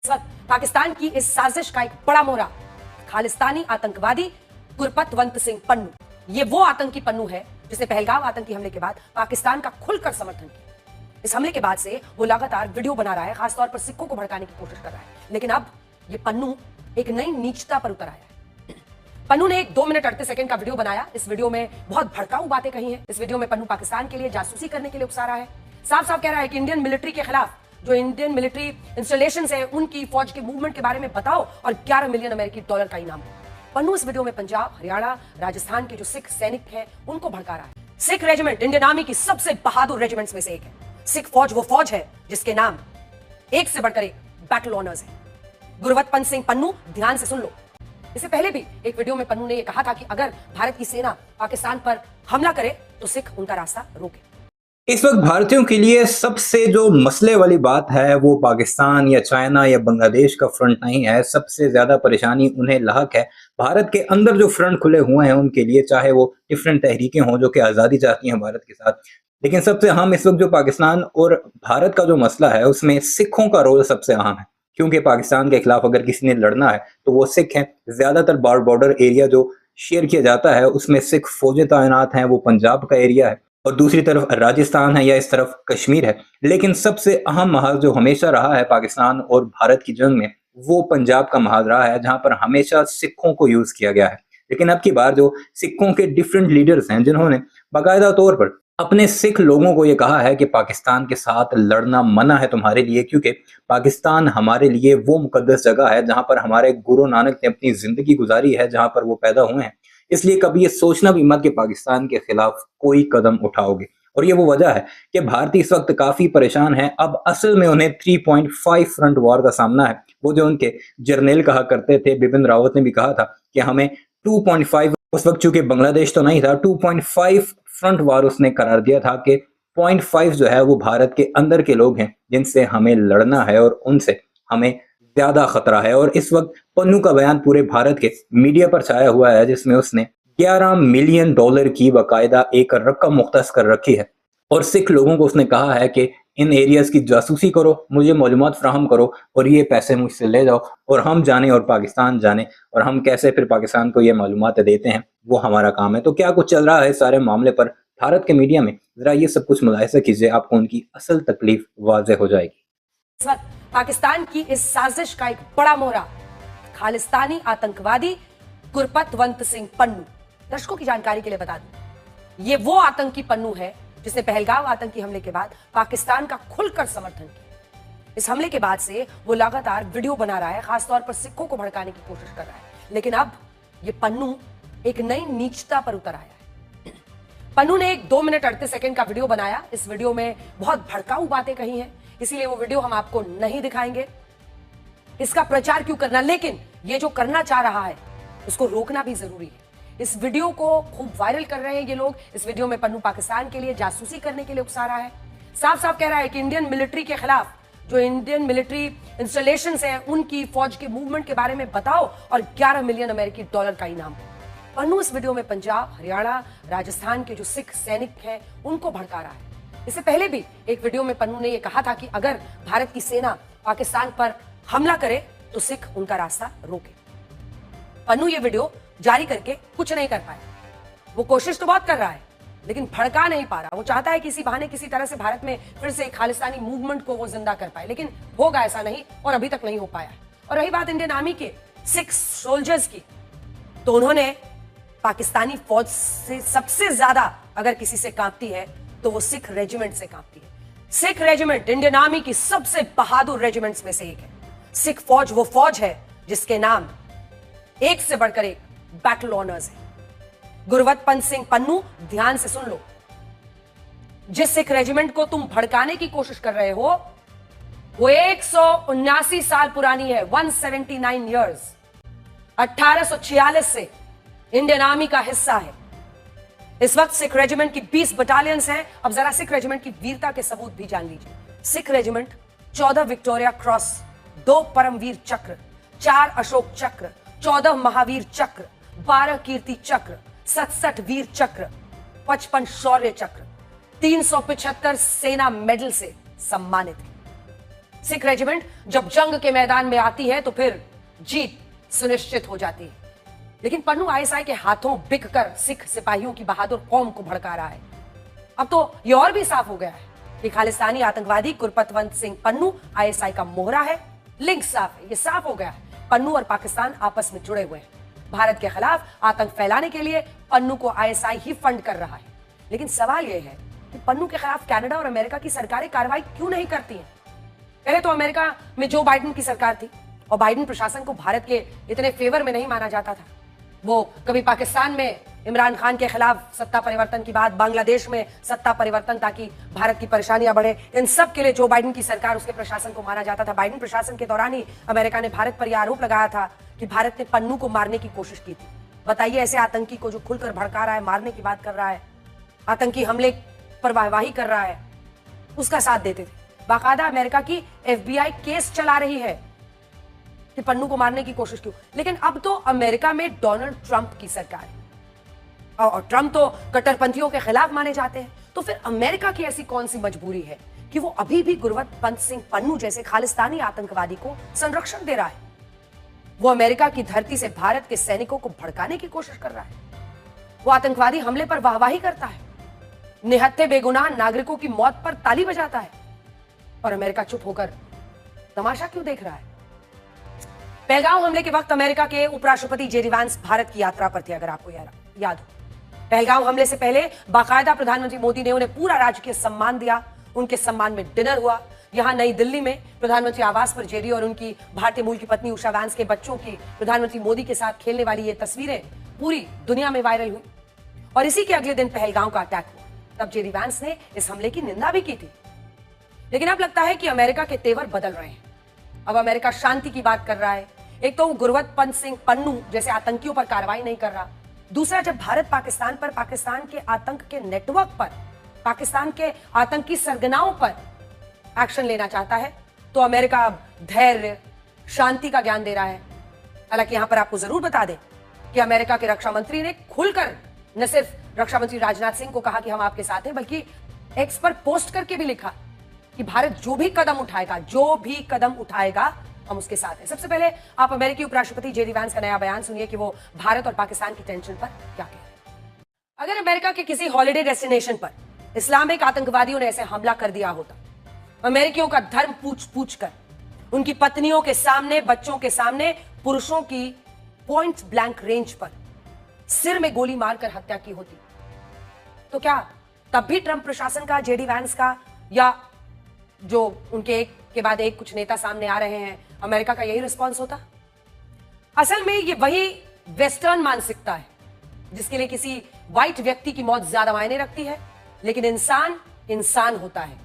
इस वक्त पाकिस्तान की इस साजिश का एक बड़ा मोहरा खालिस्तानी आतंकवादी गुरपतवंत सिंह पन्नू। ये वो आतंकी पन्नू है जिसने पहलगाम आतंकी हमले के बाद पाकिस्तान का खुलकर समर्थन किया। इस हमले के बाद से वो लगातार वीडियो बना रहा है, खासतौर पर सिखों को भड़काने की कोशिश कर रहा है। लेकिन अब ये पन्नू एक नई नीचता पर उतर आया है। पन्नू ने एक 2 मिनट 38 सेकंड का वीडियो बनाया। इस वीडियो में बहुत भड़काऊ बातें कही हैं। इस वीडियो में पन्नू पाकिस्तान के लिए जासूसी करने के लिए उकसा रहा है। साफ साफ कह रहा है कि इंडियन मिलिट्री के खिलाफ जो इंडियन मिलिट्री इंस्टॉलेशन है उनकी फौज के मूवमेंट के बारे में बताओ और 11 मिलियन अमेरिकी डॉलर का इनाम। पन्नू इस वीडियो में पंजाब, हरियाणा, राजस्थान के जो सिख सैनिक हैं उनको भड़का रहा है। सिख रेजिमेंट इंडियन आर्मी की सबसे बहादुर रेजिमेंट्स में से एक है। सिख फौज वो फौज है जिसके नाम एक से बढ़कर एक बैटल ऑनर्स है। गुरपतवंत सिंह पन्नू, ध्यान से सुन लो। इससे पहले भी एक वीडियो में पन्नू ने यह कहा था कि अगर भारत की सेना पाकिस्तान पर हमला करे तो सिख उनका रास्ता रोके। इस वक्त भारतीयों के लिए सबसे जो मसले वाली बात है वो पाकिस्तान या चाइना या बांग्लादेश का फ्रंट नहीं है। सबसे ज्यादा परेशानी उन्हें लाहक है भारत के अंदर जो फ्रंट खुले हुए हैं उनके लिए, चाहे वो डिफरेंट तहरीकें हों जो कि आज़ादी चाहती हैं भारत के साथ। लेकिन सबसे अहम इस वक्त जो पाकिस्तान और भारत का जो मसला है उसमें सिखों का रोल सबसे अहम है, क्योंकि पाकिस्तान के खिलाफ अगर किसी ने लड़ना है तो वो सिख हैं। ज्यादातर बॉर्डर एरिया जो शेयर किया जाता है उसमें सिख फौजें तैनात हैं, वो पंजाब का एरिया है और दूसरी तरफ राजस्थान है या इस तरफ कश्मीर है। लेकिन सबसे अहम महाज जो हमेशा रहा है पाकिस्तान और भारत की जंग में वो पंजाब का महाज रहा है, जहां पर हमेशा सिखों को यूज किया गया है। लेकिन अब की बार जो सिखों के डिफरेंट लीडर्स हैं जिन्होंने बाकायदा तौर पर अपने सिख लोगों को ये कहा है कि पाकिस्तान के साथ लड़ना मना है तुम्हारे लिए, क्योंकि पाकिस्तान हमारे लिए वो मुकद्दस जगह है जहां पर हमारे गुरु नानक ने अपनी जिंदगी गुजारी है, जहां पर वो पैदा हुए हैं। इसलिए कभी ये सोचना भी मत कि पाकिस्तान के खिलाफ कोई कदम उठाओगे। और ये वो वजह है कि भारतीय इस वक्त काफी परेशान है। अब असल में उन्हें 3.5 फ्रंट वॉर का सामना है। वो जो उनके जर्नल कहा करते थे, बिपिन रावत ने भी कहा था कि हमें 2.5, उस वक्त चूंकि बांग्लादेश तो नहीं था, 2.5 फ्रंट वॉर उसने करार दिया था कि 0.5 जो है वो भारत के अंदर के लोग हैं जिनसे हमें लड़ना है और उनसे हमें ज्यादा खतरा है। और इस वक्त पन्नू का बयान पूरे भारत के मीडिया पर छाया हुआ है जिसमें उसने 11 मिलियन डॉलर की बाकायदा एक रकम मुख्तस कर रखी है और सिख लोगों को उसने कहा है कि इन एरियाज की जासूसी करो, मुझे मालूमात फ्राहम करो और ये पैसे मुझसे ले जाओ और हम जाने और पाकिस्तान जाने और हम कैसे फिर पाकिस्तान को ये मालूमात देते हैं वो हमारा काम है। तो क्या कुछ चल रहा है सारे मामले पर भारत के मीडिया में, जरा ये सब कुछ मुलाहिजा कीजिए, आपको उनकी असल तकलीफ वाज़ेह हो जाएगी। इस वक्त पाकिस्तान की इस साजिश का एक बड़ा मोहरा खालिस्तानी आतंकवादी गुरपतवंत सिंह पन्नू। दर्शकों की जानकारी के लिए बता दूं, ये वो आतंकी पन्नू है जिसने पहलगाम आतंकी हमले के बाद पाकिस्तान का खुलकर समर्थन किया। इस हमले के बाद से वो लगातार वीडियो बना रहा है, खासतौर पर सिखों को भड़काने की कोशिश कर रहा है। लेकिन अब ये पन्नू एक नई नीचता पर उतर आया है। पन्नू ने एक 2 मिनट 38 सेकंड का वीडियो बनाया। इस वीडियो में बहुत भड़काऊ बातें कही हैं, इसीलिए वो वीडियो हम आपको नहीं दिखाएंगे। इसका प्रचार क्यों करना, लेकिन ये जो करना चाह रहा है उसको रोकना भी जरूरी है। इस वीडियो को खूब वायरल कर रहे हैं ये लोग। इस वीडियो में पन्नू पाकिस्तान के लिए जासूसी करने के लिए उकसा रहा है। साफ साफ कह रहा है कि इंडियन मिलिट्री के खिलाफ जो इंडियन मिलिट्री इंस्टॉलेशन है उनकी फौज के मूवमेंट के बारे में बताओ और 11 मिलियन अमेरिकी डॉलर का इनाम। पन्नू इस वीडियो में पंजाब, हरियाणा, राजस्थान के जो सिख सैनिक हैं उनको भड़का रहा है। इससे पहले भी एक वीडियो में पन्नू ने यह कहा था कि अगर भारत की सेना पाकिस्तान पर हमला करे तो सिख उनका रास्ता रोके। पन्नू ये वीडियो जारी करके कुछ नहीं कर पाया। वो कोशिश तो बहुत कर रहा है लेकिन भड़का नहीं पा रहा। वो चाहता है किसी बहाने किसी तरह से भारत में फिर से खालिस्तानी मूवमेंट को वो जिंदा कर पाए, लेकिन होगा ऐसा नहीं और अभी तक नहीं हो पाया। और रही बात इंडियन आर्मी के सिख सोल्जर्स की, तो उन्होंने पाकिस्तानी फौज से सबसे ज्यादा अगर किसी से कांपती है तो वो सिख रेजिमेंट से कांपती है। सिख रेजिमेंट इंडियन आर्मी की सबसे बहादुर रेजिमेंट्स में से एक है। सिख फौज वो फौज है जिसके नाम एक से बढ़कर एक बैटल ऑनर्स है। गुरपतवंत सिंह पन्नू, ध्यान से सुन लो। जिस सिख रेजिमेंट को तुम भड़काने की कोशिश कर रहे हो वो 179 साल पुरानी है, 179 ईयर्स। 1846 से इंडियन आर्मी का हिस्सा है। इस वक्त सिख रेजिमेंट की 20 बटालियंस हैं। अब जरा सिख रेजिमेंट की वीरता के सबूत भी जान लीजिए। Sikh regiment 14 Victoria Cross, 2 Param चक्र, 4 अशोक चक्र, 14 महावीर चक्र, 12 कीर्ति चक्र, 67 वीर चक्र, 55 शौर्य चक्र, 375 सेना मेडल से सम्मानित है। सिख रेजिमेंट जब जंग के मैदान में आती है तो फिर जीत सुनिश्चित हो जाती है। लेकिन पन्नू आईएसआई के हाथों बिककर सिख सिपाहियों की बहादुर कौम को भड़का रहा है। अब तो यह और भी साफ हो गया है कि खालिस्तानी आतंकवादी गुरपतवंत सिंह पन्नू आईएसआई का मोहरा है। लिंक साफ है, यह साफ हो गया है। पन्नू और पाकिस्तान आपस में जुड़े हुए हैं। भारत के खिलाफ आतंक फैलाने के लिए पन्नू को आईएसआई ही फंड कर रहा है। लेकिन सवाल यह है कि पन्नू के खिलाफ कनाडा और अमेरिका की सरकारें कार्रवाई क्यों नहीं करती हैं? पहले तो अमेरिका में जो बाइडेन की सरकार थी और बाइडेन प्रशासन को भारत के इतने फेवर में नहीं माना जाता था। वो कभी पाकिस्तान में इमरान खान के खिलाफ सत्ता परिवर्तन की बात, बांग्लादेश में सत्ता परिवर्तन ताकि भारत की परेशानियां बढ़े, इन सब के लिए जो बाइडेन की सरकार, उसके प्रशासन को माना जाता था। बाइडेन प्रशासन के दौरान ही अमेरिका ने भारत पर यह आरोप लगाया था कि भारत ने पन्नू को मारने की कोशिश की थी। बताइए, ऐसे आतंकी को जो खुलकर भड़का रहा है, मारने की बात कर रहा है, आतंकी हमले पर वाहवाही कर रहा है, उसका साथ देते थे। बाकायदा अमेरिका की FBI केस चला रही है कि पन्नू को मारने की कोशिश क्यों। लेकिन अब तो अमेरिका में डोनाल्ड ट्रंप की सरकार है और ट्रंप तो कट्टरपंथियों के खिलाफ माने जाते हैं। तो फिर अमेरिका की ऐसी कौन सी मजबूरी है कि वो अभी भी गुरपतवंत सिंह पन्नू जैसे खालिस्तानी आतंकवादी को संरक्षण दे रहा है? वो अमेरिका की धरती से भारत के सैनिकों को भड़काने की कोशिश कर रहा है। वो आतंकवादी हमले पर वाहवाही करता है, निहत्थे बेगुनाह नागरिकों की मौत पर ताली बजाता है, और अमेरिका चुप होकर तमाशा क्यों देख रहा है? पहलगाम हमले के वक्त अमेरिका के उपराष्ट्रपति जेडी वांस भारत की यात्रा पर थे, अगर आपको याद हो। पहलगाम हमले से पहले बाकायदा प्रधानमंत्री मोदी ने उन्हें पूरा राजकीय सम्मान दिया। उनके सम्मान में डिनर हुआ। यहां नई दिल्ली में प्रधानमंत्री आवास पर जेडी और उनकी भारतीय मूल की पत्नी उषा वांस के बच्चों की प्रधानमंत्री मोदी के साथ खेलने वाली ये तस्वीरें पूरी दुनिया में वायरल हुई। और इसी के अगले दिन पहलगाम का अटैक हुआ। तब जेडी वांस ने इस हमले की निंदा भी की थी। लेकिन अब लगता है कि अमेरिका के तेवर बदल रहे हैं। अब अमेरिका शांति की बात कर रहा है। एक तो गुरपतवंत सिंह पन्नू जैसे आतंकियों पर कार्रवाई नहीं कर रहा। दूसरा, जब भारत पाकिस्तान पर, पाकिस्तान के आतंक के नेटवर्क पर, पाकिस्तान के आतंकी सरगनाओं पर एक्शन लेना चाहता है, तो अमेरिका अब धैर्य, शांति का ज्ञान दे रहा है। हालांकि यहां पर आपको जरूर बता दें कि अमेरिका के रक्षा मंत्री ने खुलकर न सिर्फ रक्षा मंत्री राजनाथ सिंह को कहा कि हम आपके साथ हैं, बल्कि एक्स पर पोस्ट करके भी लिखा कि भारत जो भी कदम उठाएगा हम उसके साथ हैं। सबसे पहले आप अमेरिकी उपराष्ट्रपति जेडी वांस का नया बयान सुनिए कि वो भारत और पाकिस्तान की टेंशन पर क्या कह रहे हैं। अगर अमेरिका के किसी हॉलिडे डेस्टिनेशन पर इस्लामिक आतंकवादियों ने ऐसे हमला कर दिया होता, अमेरिकियों का धर्म पूछ कर उनकी पत्नियों के सामने, बच्चों के सामने, पुरुषों की पॉइंट ब्लैंक रेंज पर सिर में गोली मारकर हत्या की होती, तो क्या तब भी ट्रंप प्रशासन का, जेडी वांस का, या जो उनके एक के बाद एक कुछ नेता सामने आ रहे हैं, अमेरिका का यही रिस्पॉन्स होता? असल में ये वही वेस्टर्न मानसिकता है जिसके लिए किसी व्हाइट व्यक्ति की मौत ज्यादा मायने रखती है, लेकिन इंसान इंसान होता है।